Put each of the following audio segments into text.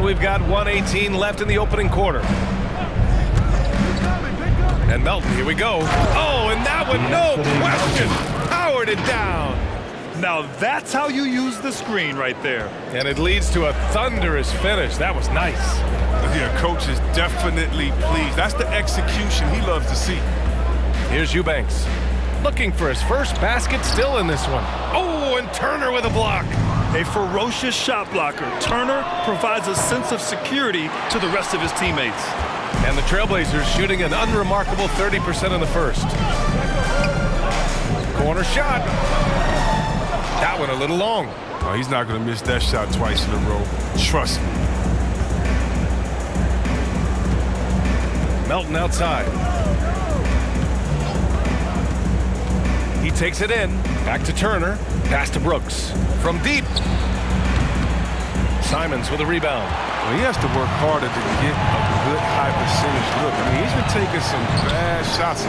we've got 1:18 left in the opening quarter. And Melton, here we go. Oh, and that one, no question, powered it down. Now that's how you use the screen right there. And it leads to a thunderous finish. That was nice. Yeah, coach is definitely pleased. That's the execution he loves to see. Here's Eubanks, looking for his first basket still in this one. Oh, and Turner with a block. A ferocious shot blocker, Turner provides a sense of security to the rest of his teammates. And the Trailblazers shooting an unremarkable 30% in the first. Corner shot. That one a little long. Oh, he's not going to miss that shot twice in a row. Trust me. Melton outside. He takes it in. Back to Turner. Pass to Brooks. From deep. Simons with a rebound. Well, he has to work harder to get a good high percentage look. I mean, he's been taking some bad shots.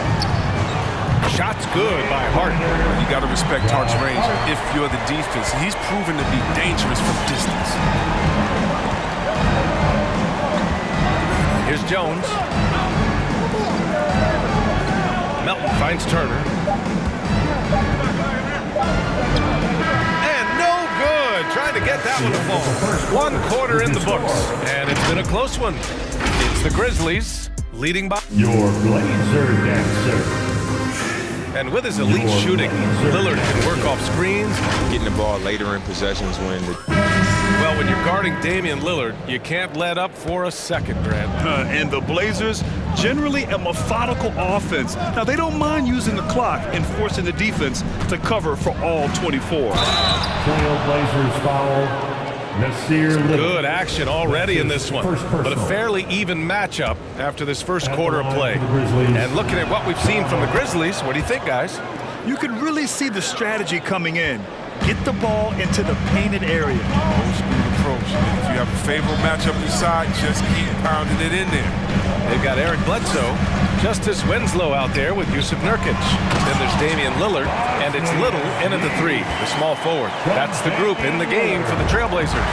Shots good by Hart. You got to respect Hart's range if you're the defense. He's proven to be dangerous from distance. Here's Jones. Melton finds Turner. And no good. Trying to get that one to fall. 1 quarter in the books. And it's been a close one. It's the Grizzlies leading by. Your Blazer dancer. And with his elite shooting, Lillard can work off screens. Getting the ball later in possessions when the... Well, when you're guarding Damian Lillard, you can't let up for a second, Grant. And the Blazers, generally a methodical offense. Now, they don't mind using the clock and forcing the defense to cover for all 24. Trailblazers foul. Nasir Little. Good action already in this one, but a fairly even matchup after this first quarter of play. And looking at what we've seen from the Grizzlies, what do you think, guys? You can really see the strategy coming in. Get the ball into the painted area. Old school approach. If you have a favorable matchup inside, just keep pounding it in there. They've got Eric Bledsoe, Justice Winslow out there with Yusuf Nurkic. Then there's Damian Lillard, and it's Little in at the 3, the small forward. That's the group in the game for the Trailblazers.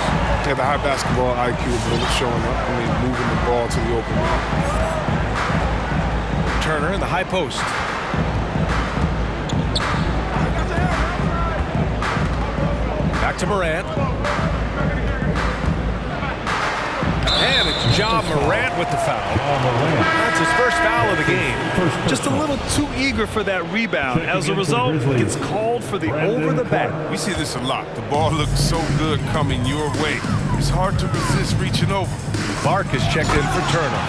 They have the high basketball IQ of Lillard showing up. I mean, moving the ball to the open man. Turner in the high post. Back to Morant. And it's Ja Morant with the foul. That's his first foul of the game. Just a little too eager for that rebound. As a result, he gets called for the over the back. We see this a lot. The ball looks so good coming your way. It's hard to resist reaching over. Clark is checked in for Turner.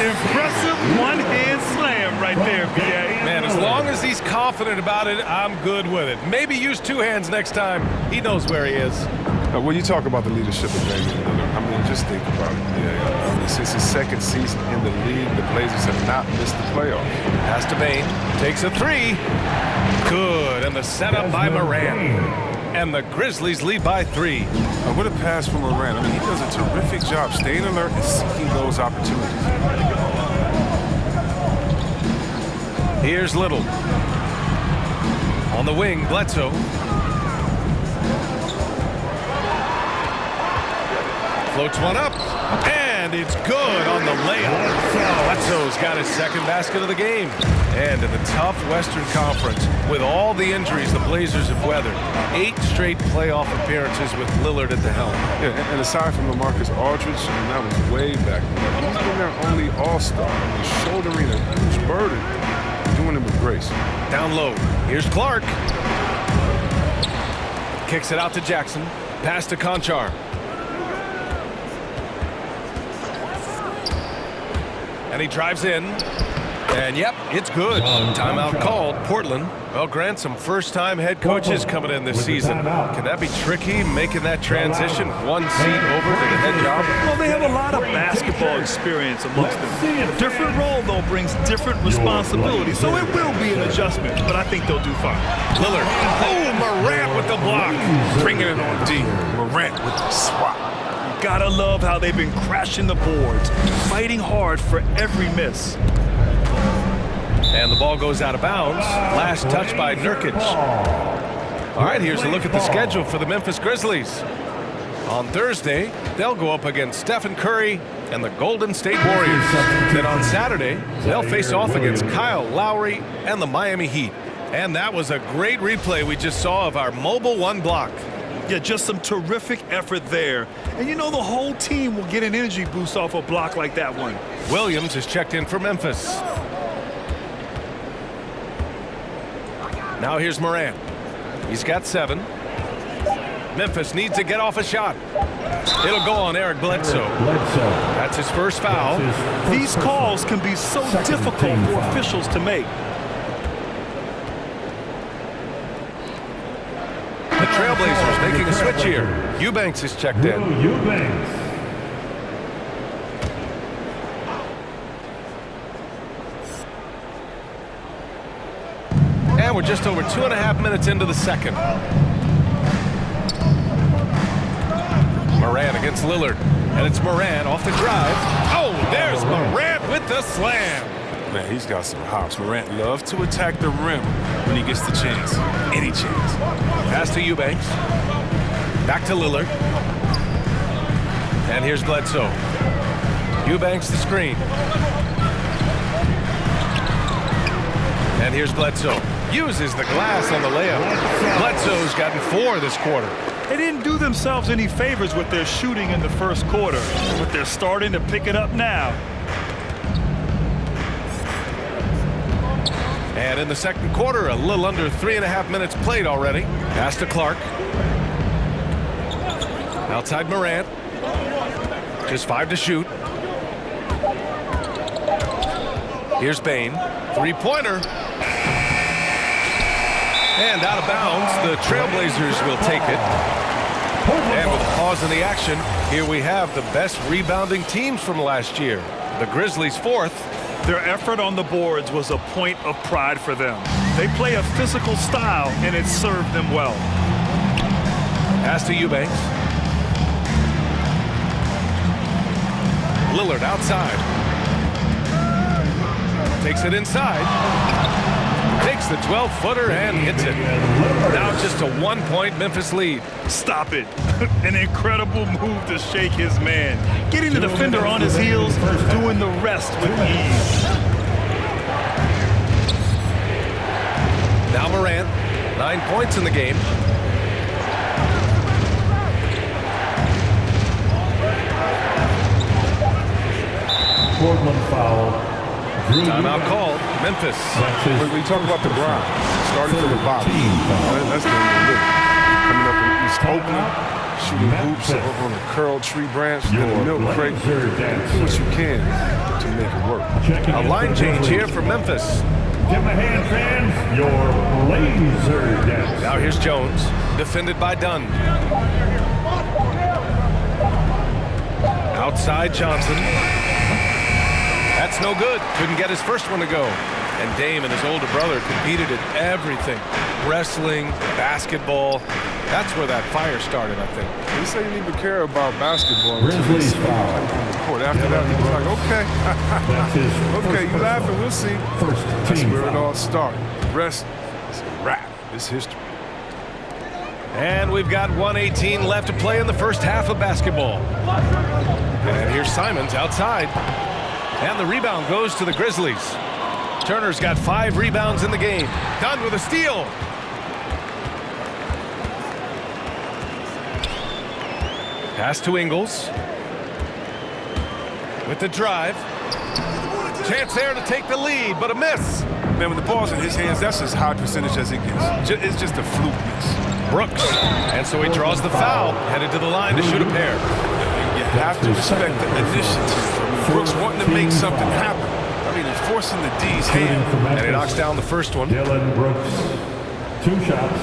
Impressive one-hand slam right there, B.A. Man, as long as he's confident about it, I'm good with it. Maybe use 2 hands next time. He knows where he is. When you talk about the leadership of Damian Lillard, I mean, just think about it. Since his second season in the league, the Blazers have not missed the playoffs. Pass to Bane, takes a 3. Good, and the setup by Morant. And the Grizzlies lead by 3. What a pass from Morant. I mean, he does a terrific job staying alert and seeking those opportunities. Here's Little. On the wing, Bledsoe. Floats one up, and it's good on the layup. Bledsoe's got his second basket of the game. And in the tough Western Conference, with all the injuries the Blazers have weathered, 8 straight playoff appearances with Lillard at the helm. Yeah, and aside from LaMarcus Aldridge, and that was way back then, he's been their only all-star. He's shouldering a huge burden, doing it with grace. Down low, here's Clark. Kicks it out to Jackson. Pass to Conchar. And he drives in. And yep, it's good. Timeout called. Portland. Well, Grant, some first-time head coaches coming in this season. Can that be tricky, making that transition 1 seat over to the head job? Well, they have a lot of basketball experience amongst them. A different role, though, brings different responsibilities, so it will be an adjustment, but I think they'll do fine. Lillard. Oh, Morant with the block. Bringing it on D. Morant with the swat. Gotta love how they've been crashing the boards, fighting hard for every miss. And the ball goes out of bounds. Last touch by Nurkic. All right, here's a look at the schedule for the Memphis Grizzlies. On Thursday, they'll go up against Stephen Curry and the Golden State Warriors. Then on Saturday, they'll face off against Kyle Lowry and the Miami Heat. And that was a great replay we just saw of our Mobile One block. Yeah, just some terrific effort there. And you know the whole team will get an energy boost off a block like that one. Williams is checked in for Memphis. Now here's Morant. He's got 7. Memphis needs to get off a shot. It'll go on Eric Bledsoe. That's his first foul. These calls can be so difficult for officials to make. The Trailblazers making a switch here. Eubanks is checked in. Eubanks. And we're just over 2.5 minutes into the second. Morant against Lillard. And it's Morant off the drive. Oh, there's Morant with the slam. Man, he's got some hops. Morant loves to attack the rim when he gets the chance. Any chance. Pass to Eubanks. Back to Lillard. And here's Bledsoe. Eubanks the screen. And here's Bledsoe. Uses the glass on the layup. Bledsoe's gotten 4 this quarter. They didn't do themselves any favors with their shooting in the first quarter, but they're starting to pick it up now. And in the second quarter, a little under 3.5 minutes played already. Pass to Clark. Outside Morant. Just 5 to shoot. Here's Bane. 3-pointer. And out of bounds, the Trailblazers will take it. And with a pause in the action, here we have the best rebounding teams from last year. The Grizzlies 4th. Their effort on the boards was a point of pride for them. They play a physical style, and it served them well. Pass to Eubanks. Lillard outside. Takes it inside. Takes the 12-footer and hits it. Now just a 1-point Memphis lead. Stop it. An incredible move to shake his man. Getting the defender on his heels, doing the rest with ease. Now Morant, 9 points in the game. Portland foul. Timeout called. Memphis. When we talk about the grind, starting from the bottom, that's the look. Coming up, he's open, shooting hoops over on a curled tree branch, and a milk crate. Do what you can to make it work. A line change here for Memphis. Give a hand, fans, your laser dance. Now here's Jones, defended by Dunn. Outside Johnson. That's no good. Couldn't get his first one to go. And Dame and his older brother competed in everything. Wrestling, basketball. That's where that fire started, I think. He said he didn't even care about basketball. Grizzlies foul. After that, he was like, okay. That's his Okay, you first laughing, we'll see. First That's team where it foul. all started. The rest is a wrap. It's history. And we've got 1:18 left to play in the first half of basketball. And here's Simons outside. And the rebound goes to the Grizzlies. Turner's got 5 rebounds in the game. Dunn with a steal. Pass to Ingles. With the drive. Chance there to take the lead, but a miss. Man, when the ball's in his hands, that's as high percentage as it gets. It's just a fluke miss. Brooks. And so he draws the foul. Headed to the line to shoot a pair. You have to respect the initiative. Brooks wanting to make something happen. I mean, he's forcing the D's hand. And he knocks down the first one. Dylan Brooks, 2 shots.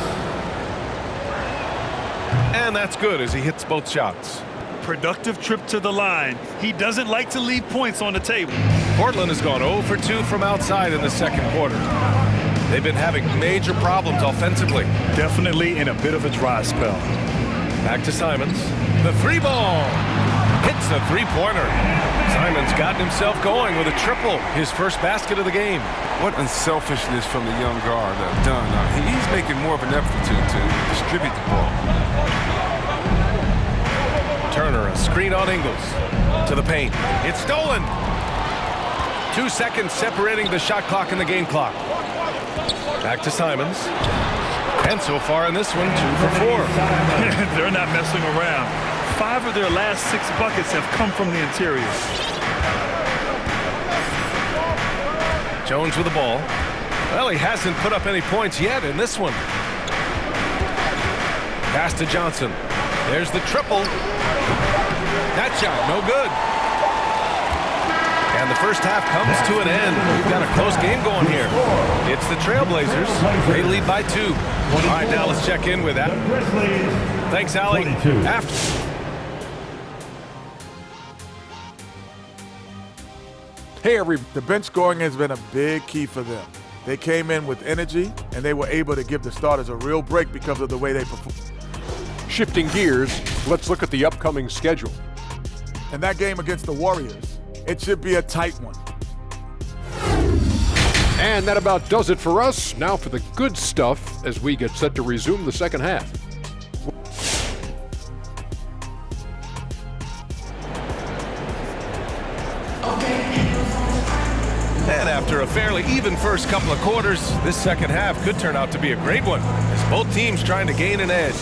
And that's good as he hits both shots. Productive trip to the line. He doesn't like to leave points on the table. Portland has gone 0 for 2 from outside in the second quarter. They've been having major problems offensively. Definitely in a bit of a dry spell. Back to Simons. The 3-ball. Hits the 3-pointer. Simons gotten himself going with a triple. His first basket of the game. What unselfishness from the young guard Dunn. He's making more of an effort to distribute the ball. screen on Ingles. To the paint. It's stolen. 2 seconds separating the shot clock and the game clock. Back to Simons. And so far in this one, 2 for 4. They're not messing around. 5 of their last 6 buckets have come from the interior. Jones with the ball. Well, he hasn't put up any points yet in this one. Pass to Johnson. There's the triple. That shot, no good. And the first half comes to an end. We've got a close game going here. It's the Trailblazers. They lead by 2. All right, now let's check in with that. Thanks, Allie. The bench scoring has been a big key for them. They came in with energy, and they were able to give the starters a real break because of the way they performed. Shifting gears, let's look at the upcoming schedule. And that game against the Warriors, it should be a tight one. And that about does it for us. Now for the good stuff as we get set to resume the second half. And after a fairly even first couple of quarters, this second half could turn out to be a great one, as both teams trying to gain an edge.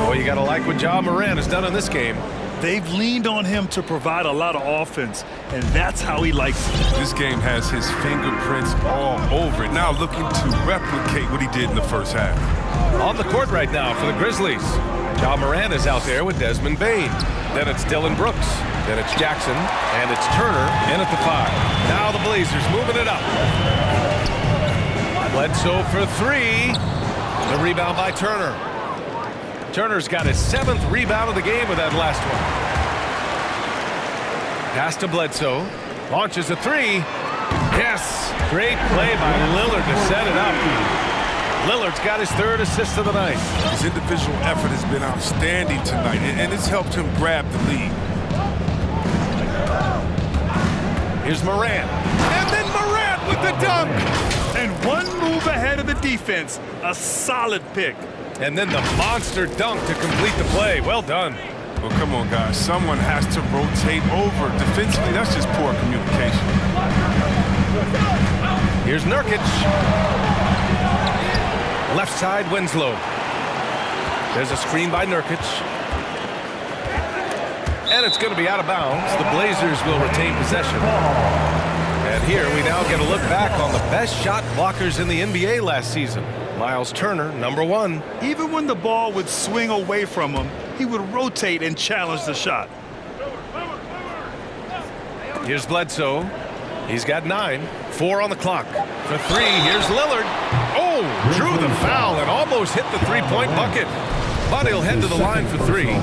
Boy, you got to like what Ja Morant has done in this game. They've leaned on him to provide a lot of offense, and that's how he likes it. This game has his fingerprints all over it. Now looking to replicate what he did in the first half. On the court right now for the Grizzlies. Ja Morant is out there with Desmond Bane. Then it's Dylan Brooks. Then it's Jackson. And it's Turner in at the 5. Now the Blazers moving it up. Bledsoe for 3. The rebound by Turner. Turner's got his 7th rebound of the game with that last one. Pass to Bledsoe. Launches a 3. Yes! Great play by Lillard to set it up. Lillard's got his 3rd assist of the night. His individual effort has been outstanding tonight, and it's helped him grab the lead. Here's Morant. And then Morant with the dunk! And one move ahead of the defense. A solid pick. And then the monster dunk to complete the play. Well done. Well, come on, guys. Someone has to rotate over. Defensively, that's just poor communication. Here's Nurkic. Left side, Winslow. There's a screen by Nurkic. And it's going to be out of bounds. The Blazers will retain possession. And here we now get a look back on the best shot blockers in the NBA last season. Miles Turner, number 1. Even when the ball would swing away from him, he would rotate and challenge the shot. Here's Bledsoe. He's got 9. 4 on the clock. For 3, here's Lillard. Oh, drew the foul and almost hit the 3-point bucket. But he'll head to the line for 3.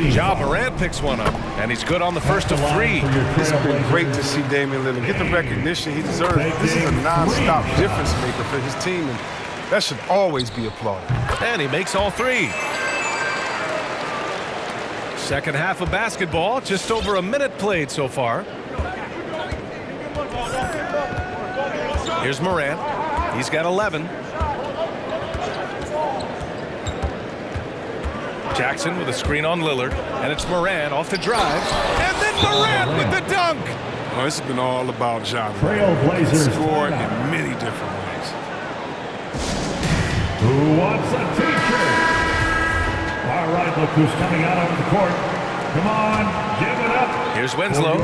Ja Morant picks one up, and he's good on the first of 3. It's been great to see Damian Lillard get the recognition he deserves. This is a non-stop difference maker for his team, and that should always be applauded. And he makes all 3. Second half of basketball, just over a minute played so far. Here's Morant. He's got 11. Jackson with a screen on Lillard. And it's Morant off the drive. And then Morant with the dunk. Oh, this has been all about Ja. Trailblazers Scored in many different ways. Who wants a t-shirt? All right, look who's coming out on the court. Come on, give it up. Here's Winslow.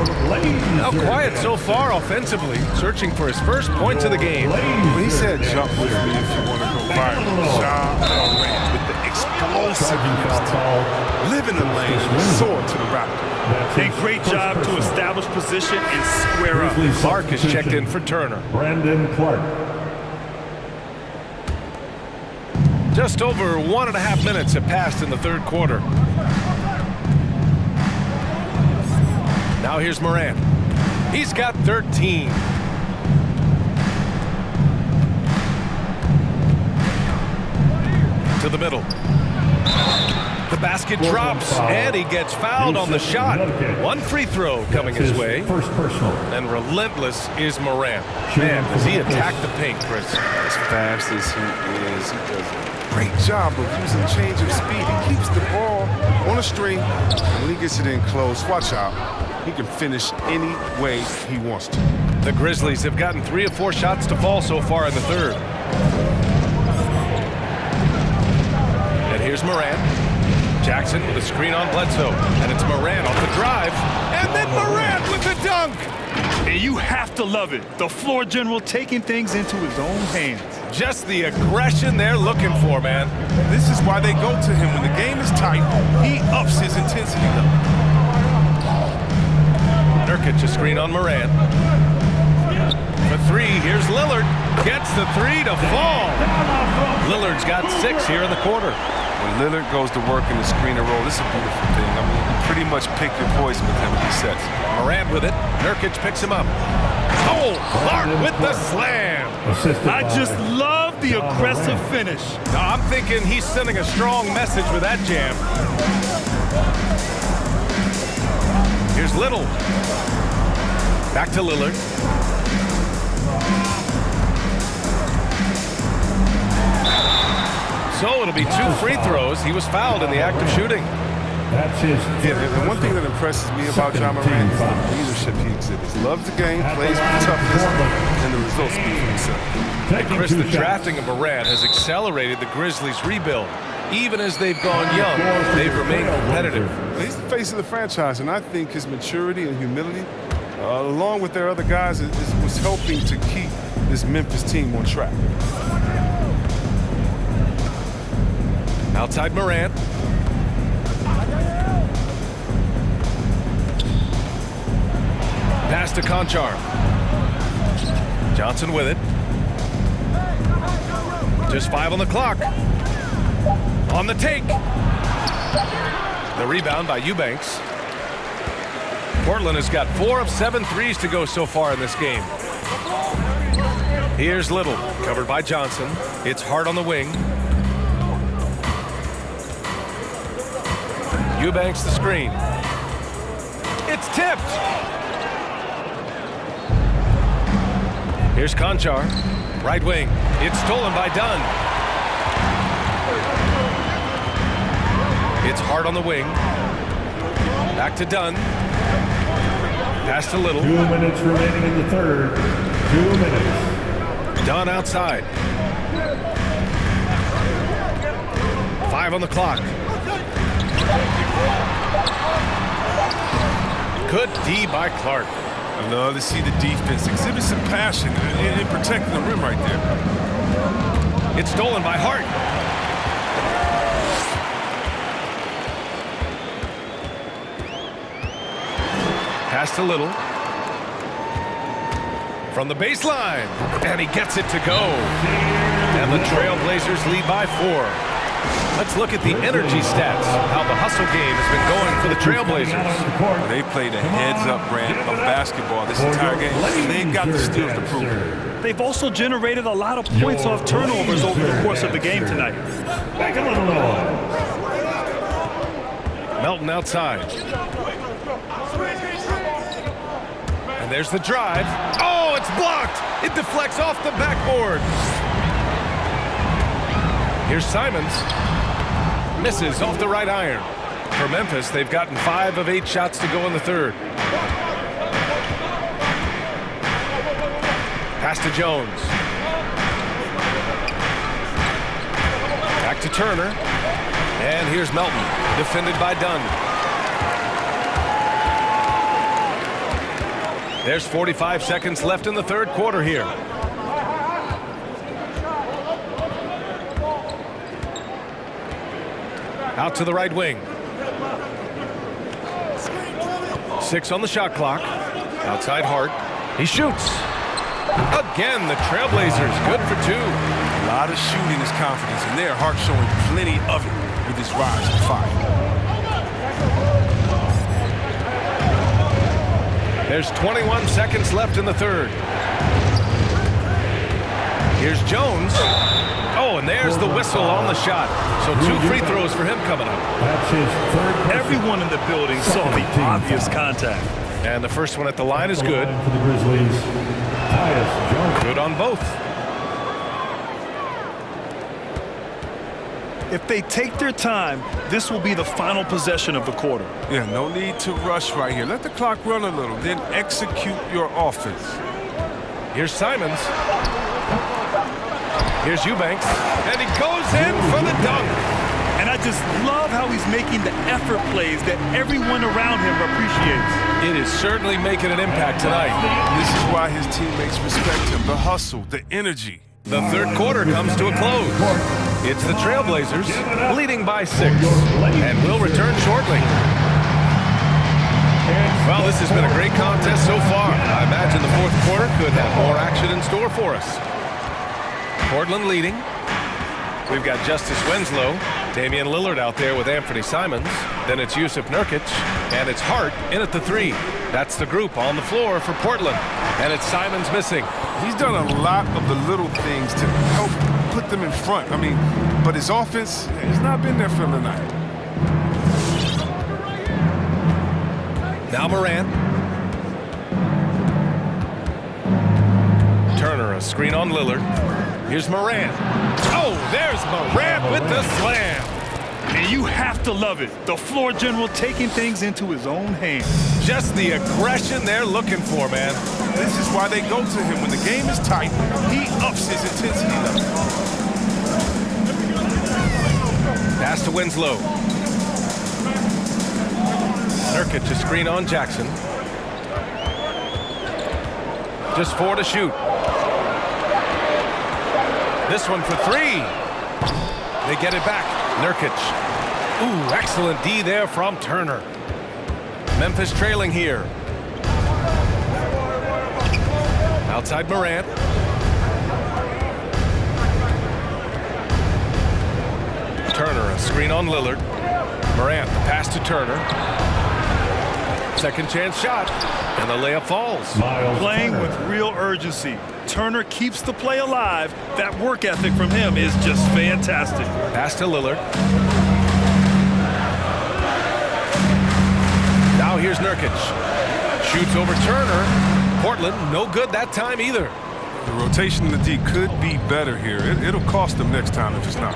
Now quiet so far offensively, searching for his first points of the game. Well, he said jump with me if you want to go viral. Ja Morant with the explosiveness to live in the lane and soar to the rack. A great job to establish position and square up. Clark is checked in for Turner. Brandon Clark. Just over 1.5 minutes have passed in the third quarter. Now here's Morant. He's got 13. To the middle. The basket drops, and he gets fouled on the shot. One free throw coming his way. First personal. And relentless is Morant. Man, does he attack the paint, Chris? As fast as he is, he does a great job of using change of speed. He keeps the ball on on a string, and when he gets it in close, watch out. He can finish any way he wants to. The Grizzlies have gotten 3 of 4 shots to fall so far in the third. And here's Morant. Jackson with a screen on Bledsoe. And it's Morant off the drive. And then Morant with the dunk. And you have to love it. The floor general taking things into his own hands. Just the aggression they're looking for, man. This is why they go to him. When the game is tight, he ups his intensity level. Nurkic a screen on Morant. For 3, here's Lillard. Gets the 3 to fall. Lillard's got 6 here in the quarter. When Lillard goes to work in the screen and roll, this is a beautiful thing. I mean, you pretty much pick your poison with him if he sets. Morant with it. Nurkic picks him up. Oh, Clark with the slam. I just love the aggressive finish. I'm thinking he's sending a strong message with that jam. Here's Little. Back to Lillard. So it'll be 2 free throws. He was fouled in the act of shooting. That's his. Yeah, and one thing that impresses me about Ja Morant is the leadership he exhibits. He loves the game, plays with toughness, and the results speak for themselves. And Chris, the drafting of Morant has accelerated the Grizzlies' rebuild. Even as they've gone young, they've remained competitive. He's the face of the franchise, and I think his maturity and humility, along with their other guys, was helping to keep this Memphis team on track. Outside Morant. Pass to Conchar. Johnson with it. Just 5 on the clock. On the take. The rebound by Eubanks. Portland has got 4 of 7 threes to go so far in this game. Here's Little, covered by Johnson. It's Hart on the wing. Eubanks the screen. It's tipped. Here's Conchar, right wing. It's stolen by Dunn. It's Hart on the wing. Back to Dunn. Pass to Little. 2 minutes remaining in the third. 2 minutes. Dunn outside. 5 on the clock. Good D by Clark. I love to see the defense exhibit some passion in protecting the rim right there. It's stolen by Hart. Pass to Little. From the baseline. And he gets it to go. And the Trailblazers lead by 4. Let's look at the energy stats, how the hustle game has been going for the Trailblazers. They played a heads-up brand of basketball this entire game, and they've got the steals to prove it. They've also generated a lot of points off turnovers over the course of the game tonight. Make a little noise. Melton outside. And there's the drive. Oh, it's blocked. It deflects off the backboard. Here's Simons. Misses off the right iron. For Memphis, they've gotten 5 of 8 shots to go in the third. Pass to Jones. Back to Turner. And here's Melton, defended by Dunn. There's 45 seconds left in the third quarter here. Out to the right wing. 6 on the shot clock. Outside Hart. He shoots. Again, the Trailblazers good for 2. A lot of shooting is confidence, and there Hart showing plenty of it with his rise to fire. There's 21 seconds left in the third. Here's Jones. Oh, and there's the whistle on the shot. So 2 free throws for him coming up. That's his third. Everyone in the building saw the obvious contact. And the first one at the line is good. For the Grizzlies, Tyus Jones. Good on both. If they take their time, this will be the final possession of the quarter. Yeah, no need to rush right here. Let the clock run a little, then execute your offense. Here's Simons. Here's Eubanks. And he goes in for the dunk. And I just love how he's making the effort plays that everyone around him appreciates. It is certainly making an impact tonight. This is why his teammates respect him. The hustle, the energy. The third quarter comes to a close. It's the Trailblazers leading by 6 and will return shortly. Well, this has been a great contest so far. I imagine the fourth quarter could have more action in store for us. Portland leading. We've got Justice Winslow, Damian Lillard out there with Anthony Simons. Then it's Yusuf Nurkic, and it's Hart in at the 3. That's the group on the floor for Portland, and it's Simons missing. He's done a lot of the little things to help put them in front. I mean, but his offense has not been there for him tonight. Now Morant. Turner, a screen on Lillard. Here's Morant. Oh, there's Morant with the slam. And you have to love it. The floor general taking things into his own hands. Just the aggression they're looking for, man. This is why they go to him. When the game is tight, he ups his intensity level. Pass to Winslow. Nurkic to screen on Jackson. Just 4 to shoot. This one for 3. They get it back. Nurkic. Ooh, excellent D there from Turner. Memphis trailing here. Outside Morant. Turner, a screen on Lillard. Morant, the pass to Turner. Second chance shot, and the layup falls. Playing with real urgency. Turner keeps the play alive. That work ethic from him is just fantastic. Pass to Lillard. Now here's Nurkic. Shoots over Turner. Portland, no good that time either. The rotation in the D could be better here. It'll cost them next time if it's not.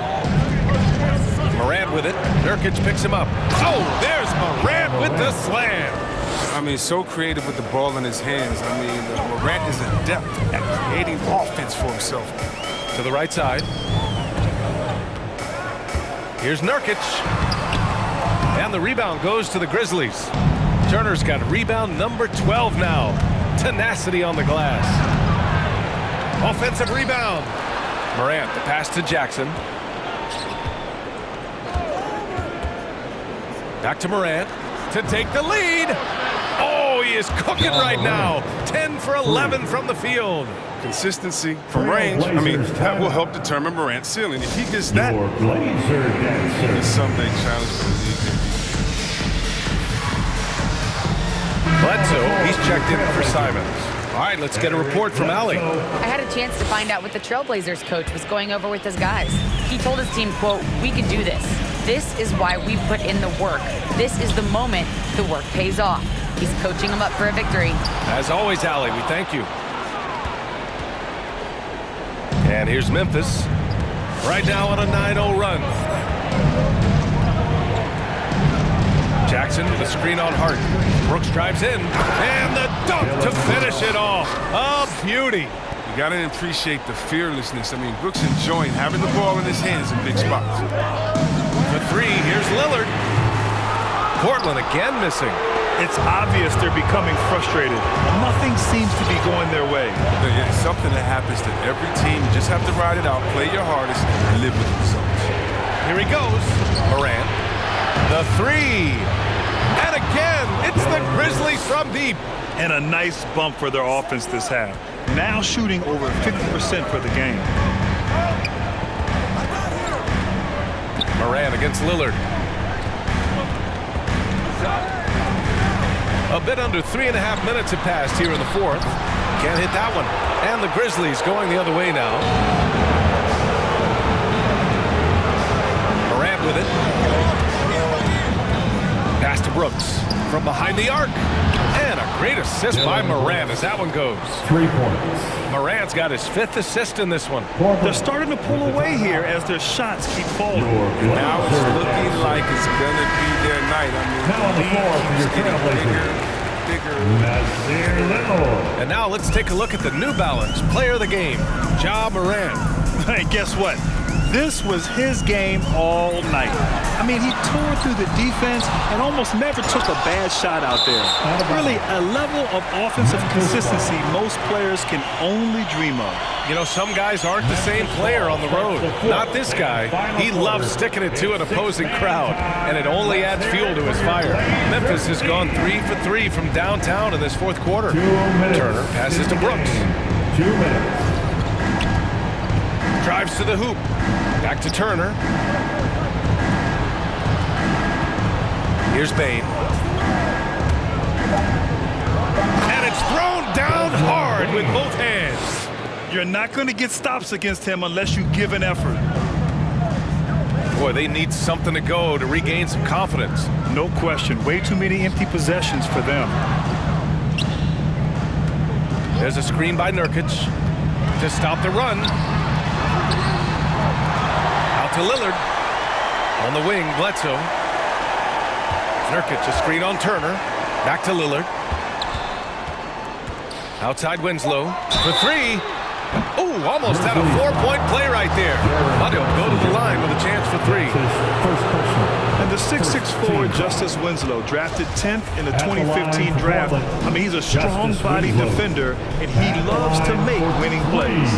Morant with it. Nurkic picks him up. Oh, there's Morant with the slam. I mean, so creative with the ball in his hands. I mean, Morant is adept at creating offense for himself. To the right side. Here's Nurkic. And the rebound goes to the Grizzlies. Turner's got rebound number 12 now. Tenacity on the glass. Offensive rebound. Morant, the pass to Jackson. Back to Morant to take the lead. Oh, he is cooking right now. 10 for 11 from the field. Consistency from range. I mean, that will help determine Morant's ceiling. If he gets that, he's someday challenged for the league. Bledsoe, he's checked in for Simons. All right, let's get a report from Allie. I had a chance to find out what the Trailblazers coach was going over with his guys. He told his team, quote, "We can do this. This is why we put in the work. This is the moment the work pays off." He's coaching them up for a victory. As always, Allie, we thank you. And here's Memphis. Right now on a 9-0 run. Jackson with a screen on Hart. Brooks drives in. And the dunk to finish it off. A beauty. You got to appreciate the fearlessness. I mean, Brooks enjoying having the ball in his hands in big spots. For 3, here's Lillard. Portland again missing. It's obvious they're becoming frustrated. Nothing seems to be going their way. It's something that happens to every team. You just have to ride it out, play your hardest, and live with the results. Here he goes. Morant. The 3. And again, it's the Grizzlies from deep. And a nice bump for their offense this half. Now shooting over 50% for the game. Morant against Lillard. A bit under 3.5 minutes have passed here in the fourth. Can't hit that one. And the Grizzlies going the other way now. Morant with it. Pass to Brooks from behind the arc. And a great assist by Morant as that one goes. 3 points. Morant's got his 5th assist in this one. They're starting to pull away here as their shots keep falling. Now it's looking like it's going to be their night. I mean, Now on the floor for your Trailblazers. Nasir Little. And now let's take a look at the New Balance player of the game, Ja Morant. Hey, guess what? This was his game all night. I mean, he tore through the defense and almost never took a bad shot out there. Really, a level of offensive consistency most players can only dream of. You know, some guys aren't the same player on the road. Not this guy. He loves sticking it to an opposing crowd, and it only adds fuel to his fire. Memphis has gone 3 for 3 from downtown in this 4th quarter. Turner passes to Brooks. 2 minutes. Drives to the hoop. Back to Turner. Here's Bane. And it's thrown down hard with both hands. You're not going to get stops against him unless you give an effort. Boy, they need something to go to regain some confidence. No question. Way too many empty possessions for them. There's a screen by Nurkic to stop the run. Out to Lillard. On the wing, Bledsoe. Nurkic, a screen on Turner. Back to Lillard. Outside Winslow for 3. Oh, almost had a 4-point play right there. But he'll go to the line with a chance for 3. And the 6'6" forward Justice Winslow, drafted 10th in the 2015 draft. I mean, he's a strong-bodied defender, and he loves to make winning plays.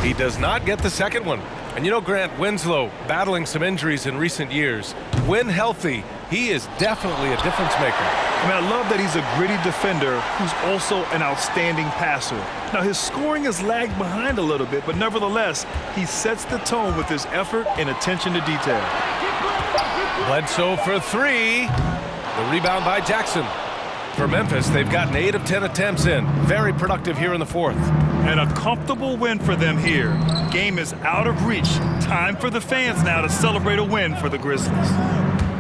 He does not get the second one. And you know, Grant, Winslow battling some injuries in recent years. When healthy, he is definitely a difference maker. I mean, I love that he's a gritty defender who's also an outstanding passer. Now, his scoring has lagged behind a little bit, but nevertheless, he sets the tone with his effort and attention to detail. Bledsoe for 3. The rebound by Jackson. For Memphis, they've gotten 8 of 10 attempts in. Very productive here in the 4th. And a comfortable win for them here. Game is out of reach. Time for the fans now to celebrate a win for the Grizzlies.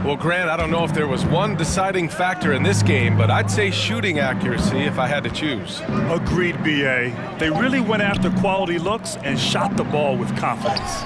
Well, Grant, I don't know if there was one deciding factor in this game, but I'd say shooting accuracy if I had to choose. Agreed, B.A. They really went after quality looks and shot the ball with confidence.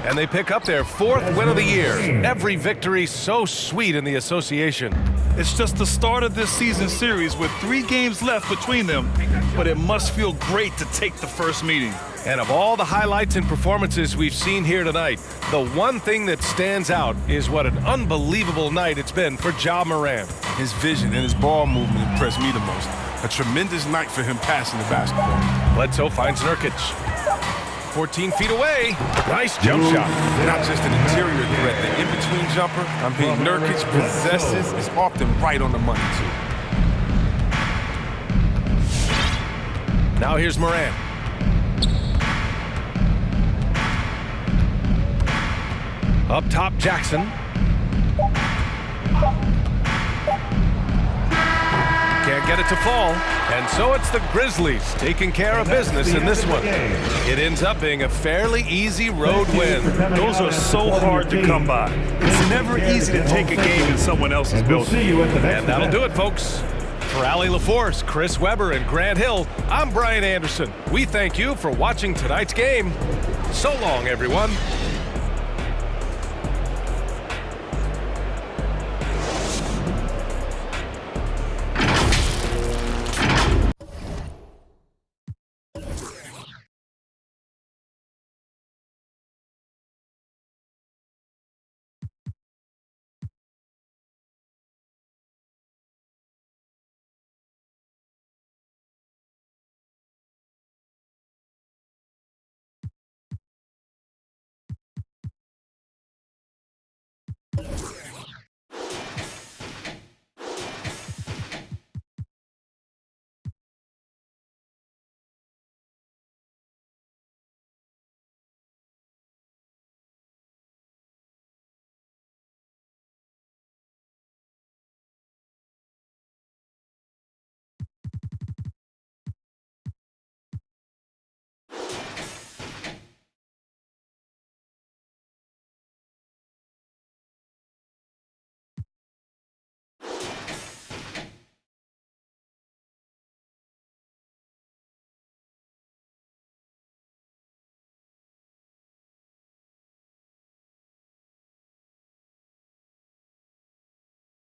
And they pick up their 4th win of the year. Every victory so sweet in the association. It's just the start of this season series with 3 games left between them, but it must feel great to take the first meeting. And of all the highlights and performances we've seen here tonight, the one thing that stands out is what an unbelievable night it's been for Ja Morant. His vision and his ball movement impressed me the most. A tremendous night for him passing the basketball. Bledsoe finds Nurkic. 14 feet away. Nice jump shot. Not just an interior threat, the in-between jumper. I mean, Nurkic possesses is often right on the money, too. Now here's Morant. Up top, Jackson. Can't get it to fall. And so it's the Grizzlies taking care of business in this one. It ends up being a fairly easy road win. Those are so hard to come by. It's never easy to take a game in someone else's building. And that'll do it, folks. For Allie LaForce, Chris Webber, and Grant Hill, I'm Brian Anderson. We thank you for watching tonight's game. So long, everyone.